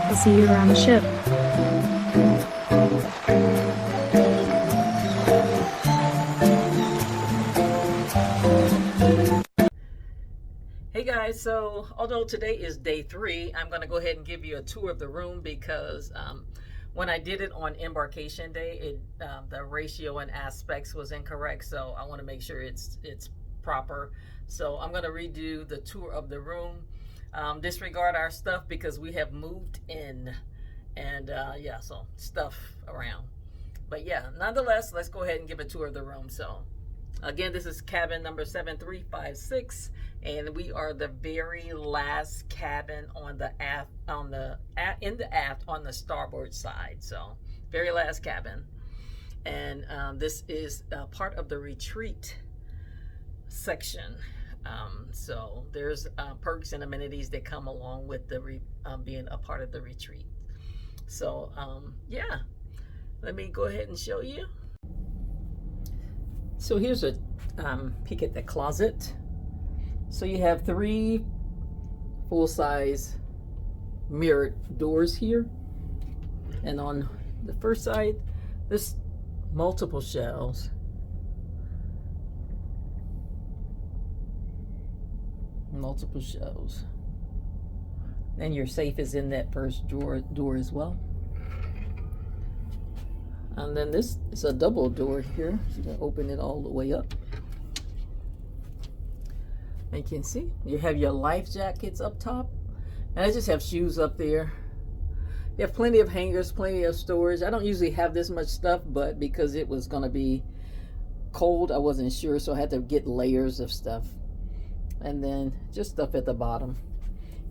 I'll see you around the ship. Hey guys, so although today is day 3, I'm going to go ahead and give you a tour of the room because when I did it on embarkation day, the ratio and aspects was incorrect, so I want to make sure it's proper. So I'm going to redo the tour of the room. Disregard our stuff because we have moved in, and yeah, so stuff around. But yeah, nonetheless, let's go ahead and give a tour of the room. So again, this is cabin number 7356, and we are the very last cabin on the aft, in the aft on the starboard side. So very last cabin, and this is part of the retreat section. So there's perks and amenities that come along with the being a part of the retreat. So yeah, let me go ahead and show you. So here's a peek at the closet. So you have 3 full-size mirrored doors here, and on the first side there's multiple shelves. Multiple shelves. And your safe is in that first door as well. And then this is a double door here. So you can open it all the way up. And you can see you have your life jackets up top. And I just have shoes up there. You have plenty of hangers, plenty of storage. I don't usually have this much stuff, but because it was going to be cold, I wasn't sure, so I had to get layers of stuff. And then just stuff at the bottom.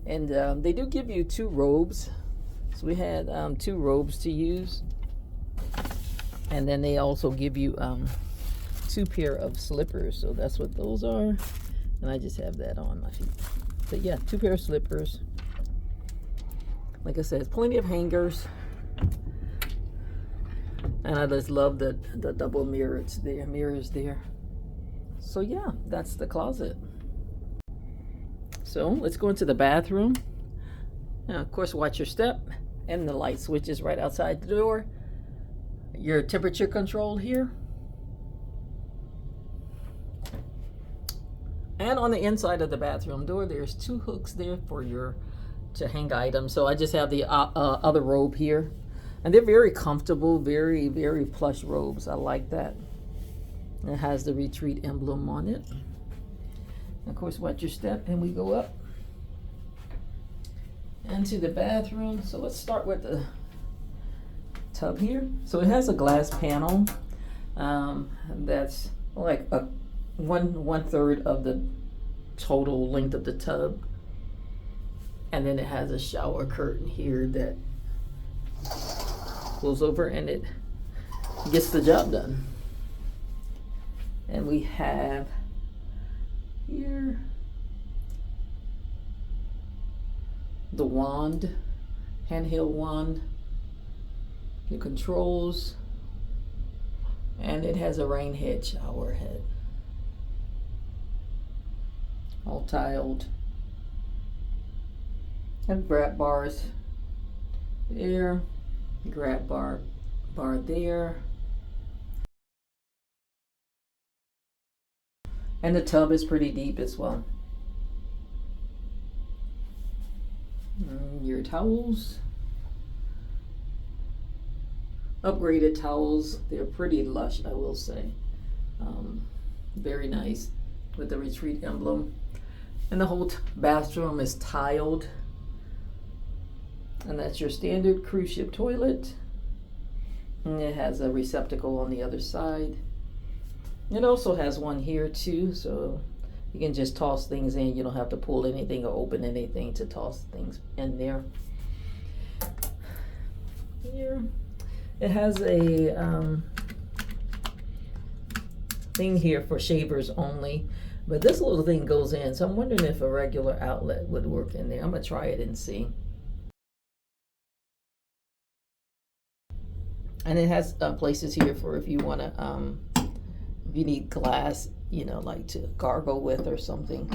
And they do give you 2 robes. So we had 2 robes to use. And then they also give you 2 pair of slippers. So that's what those are. And I just have that on my feet. But yeah, 2 pair of slippers. Like I said, plenty of hangers. And I just love the double mirrors there. So yeah, that's the closet. So let's go into the bathroom. Now, of course, watch your step. And the light switch is right outside the door. Your temperature control here. And on the inside of the bathroom door, there's 2 hooks there for to hang items. So I just have the other robe here. And they're very comfortable, very, very plush robes. I like that. It has the retreat emblem on it. Of course, watch your step, and we go up into the bathroom. So let's start with the tub here. So it has a glass panel that's like one third of the total length of the tub, and then it has a shower curtain here that goes over, and it gets the job done. And we have here the wand, handheld wand, the controls, and it has a rain head, shower head, all tiled, and grab bars there, grab bar there. And the tub is pretty deep as well. Your towels. Upgraded towels. They're pretty lush, I will say. Very nice with the retreat emblem. And the whole bathroom is tiled. And that's your standard cruise ship toilet. And it has a receptacle on the other side. It also has one here too, so you can just toss things in. You don't have to pull anything or open anything to toss things in there. Here, it has a thing here for shavers only, but this little thing goes in, so I'm wondering if a regular outlet would work in there. I'm gonna try it and see. And it has places here for if you want to if you need glass, you know, like to gargle with or something,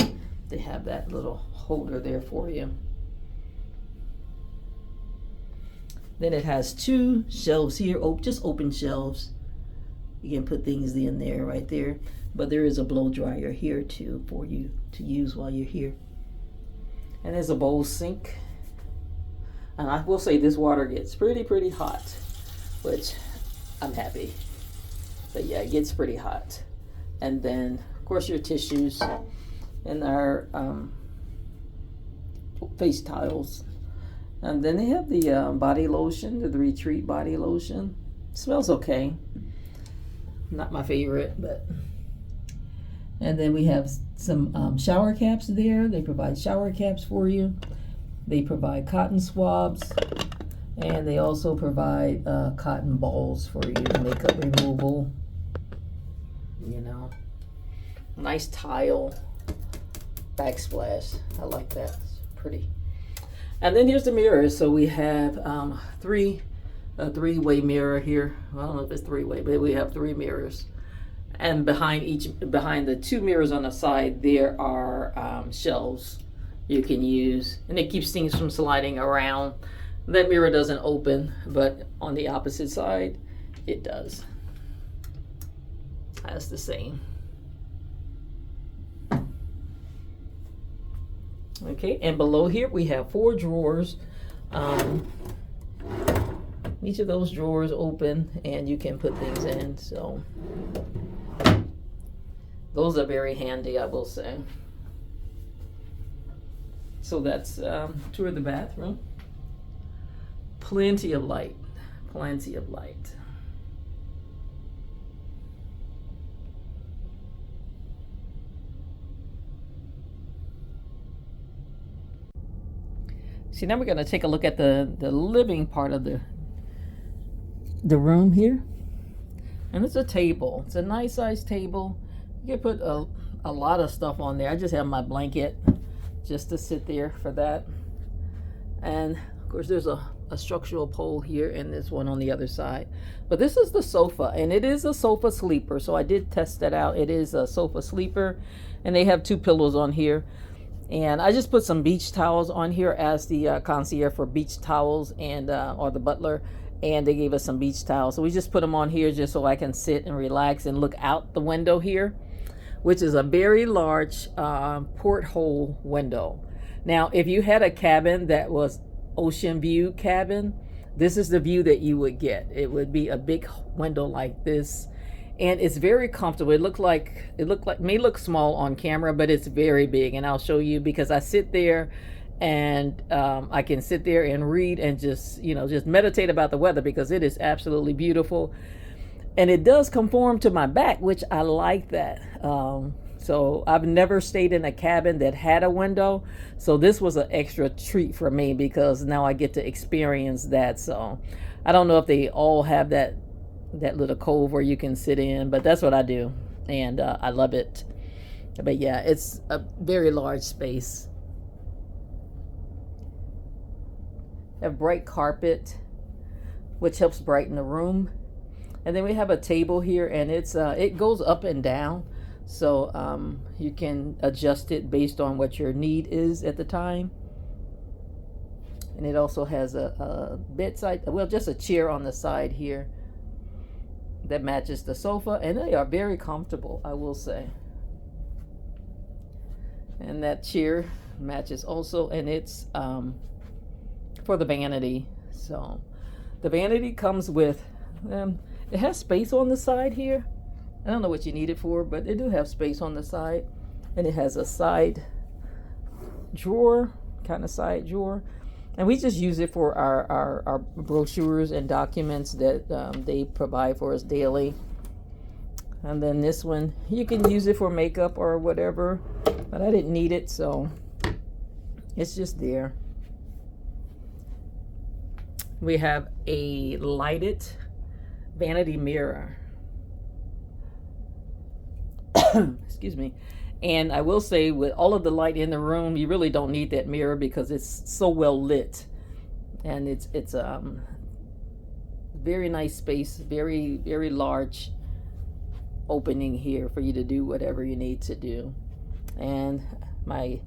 they have that little holder there for you. Then it has two shelves here, just open shelves. You can put things in there right there. But there is a blow dryer here too for you to use while you're here. And there's a bowl sink. And I will say this water gets pretty hot, which I'm happy. But yeah, it gets pretty hot. And then, of course, your tissues and our face towels. And then they have the body lotion, the Retreat body lotion. Smells okay. Not my favorite, but. And then we have some shower caps there. They provide shower caps for you. They provide cotton swabs. And they also provide cotton balls for your makeup removal. You know. Nice tile backsplash. I like that. It's pretty. And then here's the mirrors. So we have a three-way mirror here. Well, I don't know if it's three-way, but we have 3 mirrors. And behind the 2 mirrors on the side, there are shelves you can use, and it keeps things from sliding around. That mirror doesn't open, but on the opposite side, it does. That's the same. Okay, and below here we have 4 drawers. Each of those drawers open and you can put things in, so those are very handy, I will say. So that's tour of the bathroom. Plenty of light, plenty of light. See, now we're going to take a look at the living part of the room here. And it's a table. It's a nice sized table. You can put a lot of stuff on there. I just have my blanket just to sit there for that. And of course there's a structural pole here and this one on the other side. But this is the sofa, and it is a sofa sleeper. So I did test that out. It is a sofa sleeper, and they have 2 pillows on here. And I just put some beach towels on here as the concierge for beach towels, and or the butler, and they gave us some beach towels. So we just put them on here just so I can sit and relax and look out the window here, which is a very large porthole window. Now, if you had a cabin that was ocean view cabin, this is the view that you would get. It would be a big window like this. And it's very comfortable. It may look small on camera, but it's very big. And I'll show you, because I sit there and I can sit there and read and just meditate about the weather, because it is absolutely beautiful. And it does conform to my back, which I like that. So I've never stayed in a cabin that had a window. So this was an extra treat for me, because now I get to experience that. So I don't know if they all have that little cove where you can sit in, but that's what I do, and I love it. But yeah, it's a very large space. Have bright carpet, which helps brighten the room. And then we have a table here, and it goes up and down, so you can adjust it based on what your need is at the time. And it also has a bedside, well, just a chair on the side here that matches the sofa, and they are very comfortable, I will say. And that chair matches also, and it's for the vanity. So the vanity comes with it has space on the side here. I don't know what you need it for, but they do have space on the side, and it has a side drawer, side drawer. And we just use it for our brochures and documents that they provide for us daily. And then this one, you can use it for makeup or whatever, but I didn't need it, so it's just there. We have a lighted vanity mirror. Excuse me. And I will say, with all of the light in the room, you really don't need that mirror, because it's so well lit. And it's very nice space, very, very large opening here for you to do whatever you need to do. And my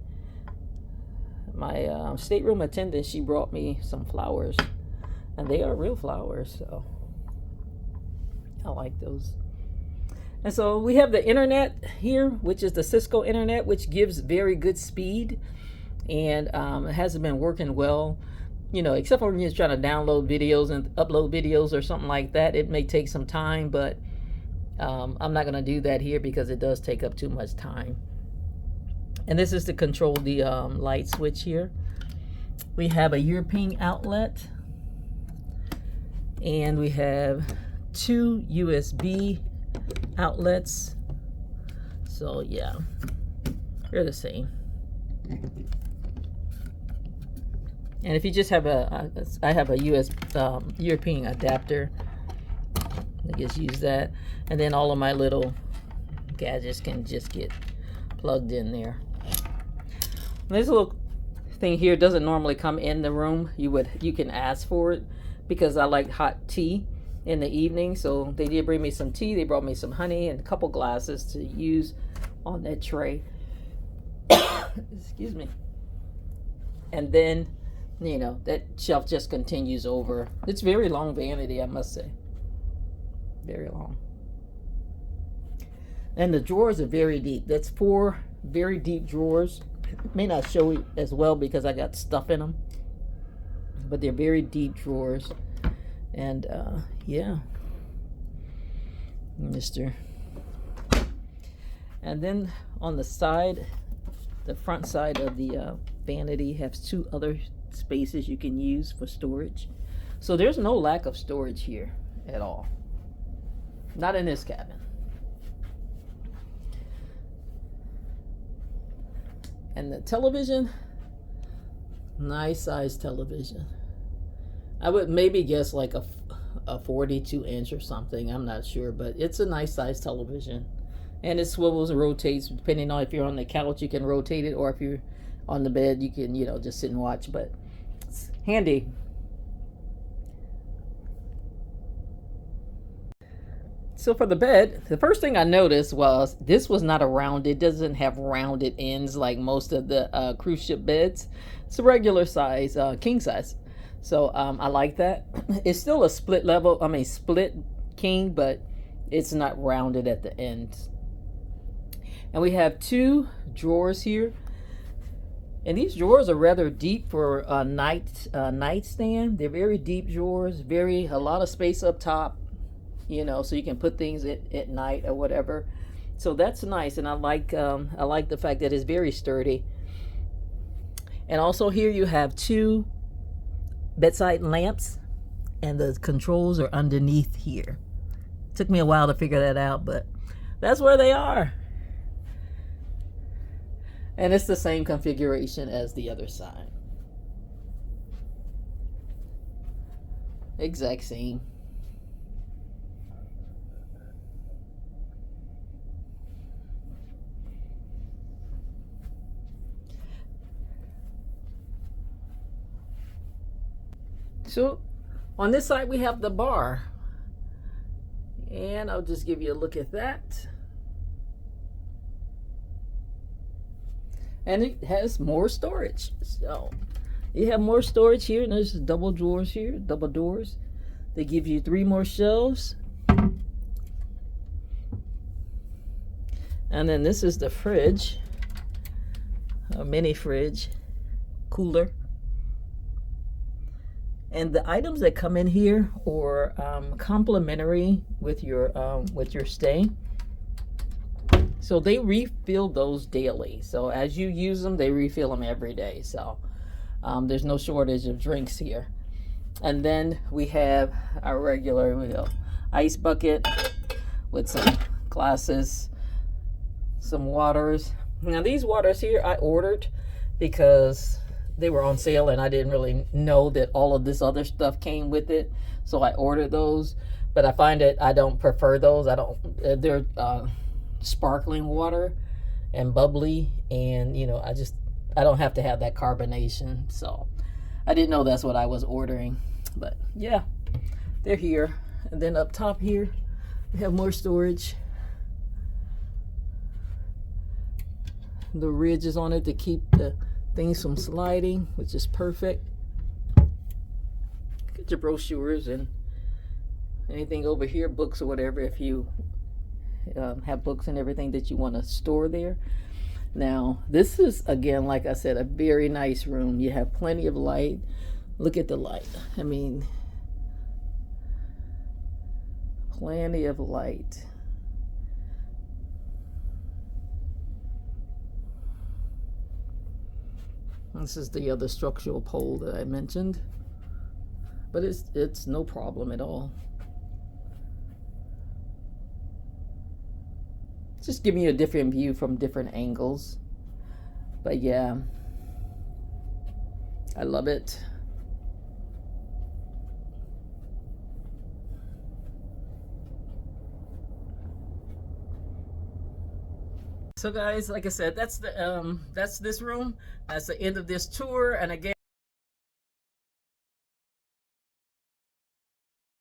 stateroom attendant, she brought me some flowers. And they are real flowers, so I like those. And so we have the internet here, which is the Cisco internet, which gives very good speed, and it hasn't been working well, you know, except for when you're trying to download videos and upload videos or something like that. It may take some time, but I'm not going to do that here because it does take up too much time. And this is to control the light switch here. We have a European outlet, and we have 2 USB outlets. So yeah, they're the same. And if you just have I have a European adapter, I just use that, and then all of my little gadgets can just get plugged in there. This little thing here doesn't normally come in the room. You can ask for it because I like hot tea in the evening. So they did bring me some tea. They brought me some honey and a couple glasses to use on that tray. Excuse me. And then, you know, that shelf just continues over. It's very long vanity, I must say. Very long. And the drawers are very deep. That's 4 very deep drawers. May not show it as well because I got stuff in them, but they're very deep drawers. And yeah, and then on the side, the front side of the vanity has 2 other spaces you can use for storage. So there's no lack of storage here at all, not in this cabin. And the television, nice size television. I would maybe guess like a 42-inch or something. I'm not sure, but it's a nice size television. And it swivels and rotates depending on if you're on the couch, you can rotate it, or if you're on the bed, you can, you know, just sit and watch. But it's handy. So for the bed, the first thing I noticed was this was not a rounded. It doesn't have rounded ends like most of the cruise ship beds. It's a regular size, king size. So I like that. It's still a split level, split king, but it's not rounded at the ends. And we have 2 drawers here. And these drawers are rather deep for a nightstand. They're very deep drawers, a lot of space up top. You know, so you can put things at night or whatever. So that's nice, and I like the fact that it's very sturdy. And also here you have 2 bedside lamps, and the controls are underneath here. Took me a while to figure that out, but that's where they are. And it's the same configuration as the other side. Exact same. So on this side we have the bar, and I'll just give you a look at that. And it has more storage. So you have more storage here, and there's double drawers here, double doors. They give you 3 more shelves. And then this is the fridge, a mini fridge, cooler. And the items that come in here are complimentary with your stay. So they refill those daily. So as you use them, they refill them every day. So there's no shortage of drinks here. And then we have our regular ice bucket with some glasses, some waters. Now these waters here I ordered because they were on sale, and I didn't really know that all of this other stuff came with it, so I ordered those. But I find that I don't prefer those. They're sparkling water and bubbly, and you know, I don't have to have that carbonation, so I didn't know that's what I was ordering. But yeah, they're here. And then up top here we have more storage. The ridge is on it to keep the things from sliding, which is perfect. Get your brochures and anything over here, books or whatever, if you have books and everything that you want to store there. Now, this is, again, like I said, a very nice room. You have plenty of light. Look at the light. I mean, plenty of light. This is the other structural pole that I mentioned, but it's no problem at all. Just giving you a different view from different angles. But yeah, I love it. So guys, like I said, that's this room. That's the end of this tour. And again,